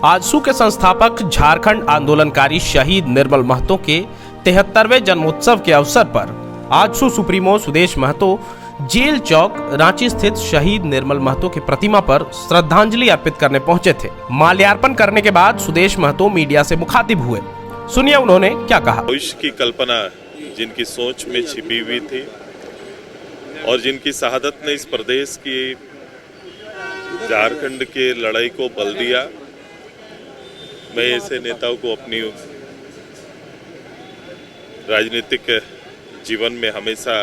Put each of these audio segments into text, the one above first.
आजसू के संस्थापक झारखंड आंदोलनकारी शहीद निर्मल महतो के 73वें जन्मोत्सव के अवसर पर आजसू सुप्रीमो सुदेश महतो जेल चौक रांची स्थित शहीद निर्मल महतो की प्रतिमा पर श्रद्धांजलि अर्पित करने पहुंचे थे। माल्यार्पण करने के बाद सुदेश महतो मीडिया से मुखातिब हुए। सुनिए उन्होंने क्या कहा। भविष्य की कल्पना जिनकी सोच में छिपी हुई थी और जिनकी शहादत ने इस प्रदेश की झारखंड के लड़ाई को बल दिया, मैं ऐसे नेताओं को अपनी राजनीतिक जीवन में हमेशा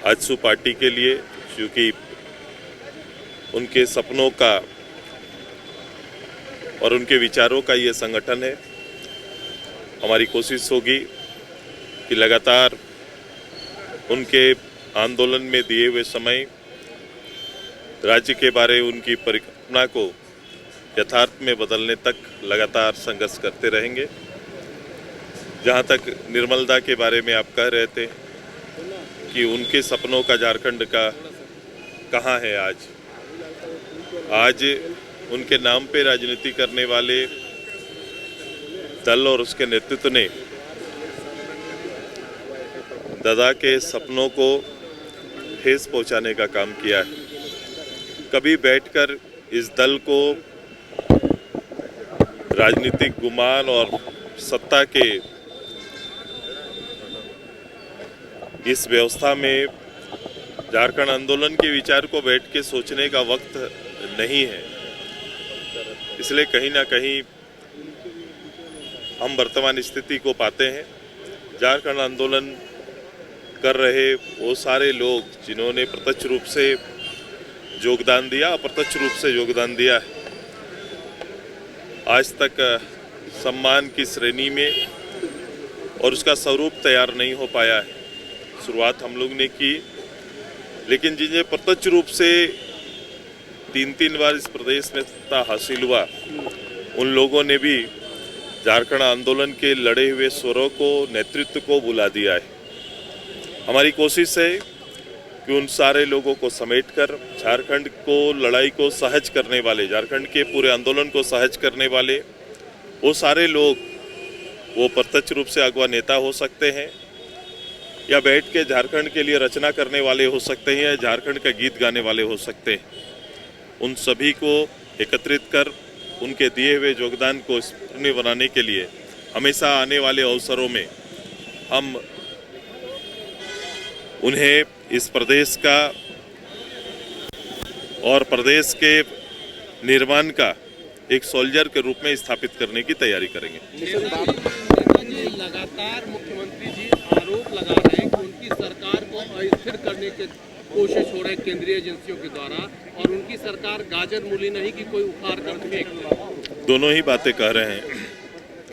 आजसू पार्टी के लिए, क्योंकि उनके सपनों का और उनके विचारों का ये संगठन है, हमारी कोशिश होगी कि लगातार उनके आंदोलन में दिए हुए समय राज्य के बारे उनकी परिकल्पना को यथार्थ में बदलने तक लगातार संघर्ष करते रहेंगे। जहाँ तक निर्मलदा के बारे में आप कह रहे थे कि उनके सपनों का झारखंड का कहाँ है आज उनके नाम पे राजनीति करने वाले दल और उसके नेतृत्व ने दादा के सपनों को ठेस पहुंचाने का काम किया है। कभी बैठकर इस दल को राजनीतिक गुमान और सत्ता के इस व्यवस्था में झारखंड आंदोलन के विचार को बैठ के सोचने का वक्त नहीं है। इसलिए कहीं ना कहीं हम वर्तमान स्थिति को पाते हैं। झारखंड आंदोलन कर रहे वो सारे लोग जिन्होंने प्रत्यक्ष रूप से योगदान दिया, अप्रत्यक्ष रूप से योगदान दिया है, आज तक सम्मान की श्रेणी में और उसका स्वरूप तैयार नहीं हो पाया है। शुरुआत हम लोग ने की, लेकिन जिन्हें प्रत्यक्ष रूप से 3-3 बार इस प्रदेश में सत्ता हासिल हुआ, उन लोगों ने भी झारखंड आंदोलन के लड़े हुए स्वरों को, नेतृत्व को बुला दिया है। हमारी कोशिश है कि उन सारे लोगों को समेटकर झारखंड को लड़ाई को सहज करने वाले, झारखंड के पूरे आंदोलन को सहज करने वाले वो सारे लोग, वो प्रत्यक्ष रूप से अगवा नेता हो सकते हैं या बैठ के झारखंड के लिए रचना करने वाले हो सकते हैं या झारखंड का गीत गाने वाले हो सकते हैं। उन सभी को एकत्रित कर उनके दिए हुए योगदान को स्मरणीय बनाने के लिए हमेशा आने वाले अवसरों में हम उन्हें इस प्रदेश का और प्रदेश के निर्माण का एक सोल्जर के रूप में स्थापित करने की तैयारी करेंगे। लगातार मुख्यमंत्री जी आरोप लगा रहे हैं कि उनकी सरकार को अस्थिर करने की कोशिश हो रही है केंद्रीय एजेंसियों के द्वारा, और उनकी सरकार गाजर मूली नहीं कि कोई उखाड़ कर फेंक दे। दोनों ही बातें कह रहे हैं।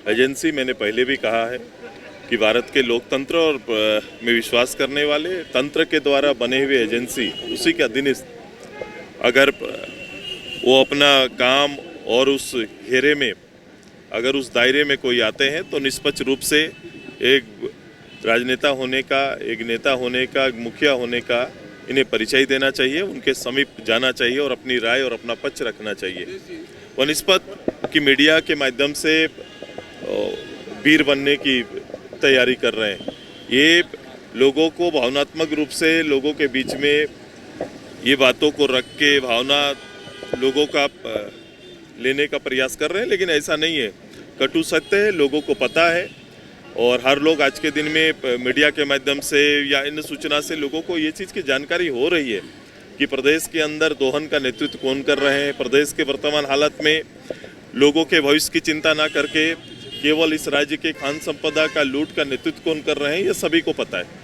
एजेंसी, मैंने पहले भी कहा है कि भारत के लोकतंत्र और में विश्वास करने वाले तंत्र के द्वारा बने हुए एजेंसी, उसी के अधीन अगर वो अपना काम और उस घेरे में, अगर उस दायरे में कोई आते हैं तो निष्पक्ष रूप से एक राजनेता होने का, एक नेता होने का, एक मुखिया होने का इन्हें परिचय देना चाहिए, उनके समीप जाना चाहिए और अपनी राय और अपना पक्ष रखना चाहिए। वह निष्पक्ष की मीडिया के माध्यम से वीर बनने की तैयारी कर रहे हैं। ये लोगों को भावनात्मक रूप से लोगों के बीच में ये बातों को रख के भावना लोगों का लेने का प्रयास कर रहे हैं, लेकिन ऐसा नहीं है। कटु सत्य है, लोगों को पता है, और हर लोग आज के दिन में मीडिया के माध्यम से या इन सूचना से लोगों को ये चीज़ की जानकारी हो रही है कि प्रदेश के अंदर दोहन का नेतृत्व कौन कर रहे हैं। प्रदेश के वर्तमान हालत में लोगों के भविष्य की चिंता ना करके केवल इस राज्य के खान संपदा का लूट का नेतृत्व कौन कर रहे हैं, ये सभी को पता है।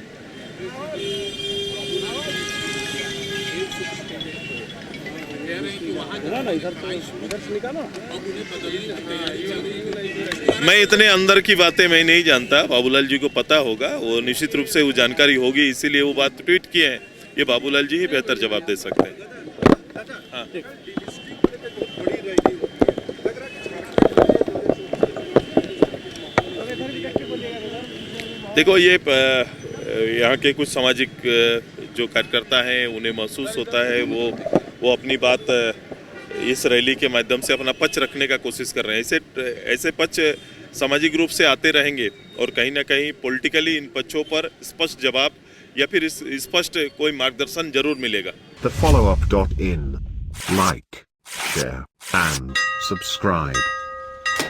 मैं इतने अंदर की बातें मैं नहीं जानता, बाबूलाल जी को पता होगा, वो निश्चित रूप से वो जानकारी होगी, इसीलिए वो बात ट्वीट किए हैं। ये बाबूलाल जी ही बेहतर जवाब दे सकते हैं। हाँ। देखो, ये यहाँ के कुछ सामाजिक जो कार्यकर्ता हैं, उन्हें महसूस होता है वो अपनी बात इस रैली के माध्यम से अपना पक्ष रखने का कोशिश कर रहे हैं। ऐसे पक्ष सामाजिक रूप से आते रहेंगे और कहीं ना कहीं पॉलिटिकली इन पक्षों पर स्पष्ट जवाब या फिर स्पष्ट कोई मार्गदर्शन जरूर मिलेगा। The followup.in. Like, share, and subscribe.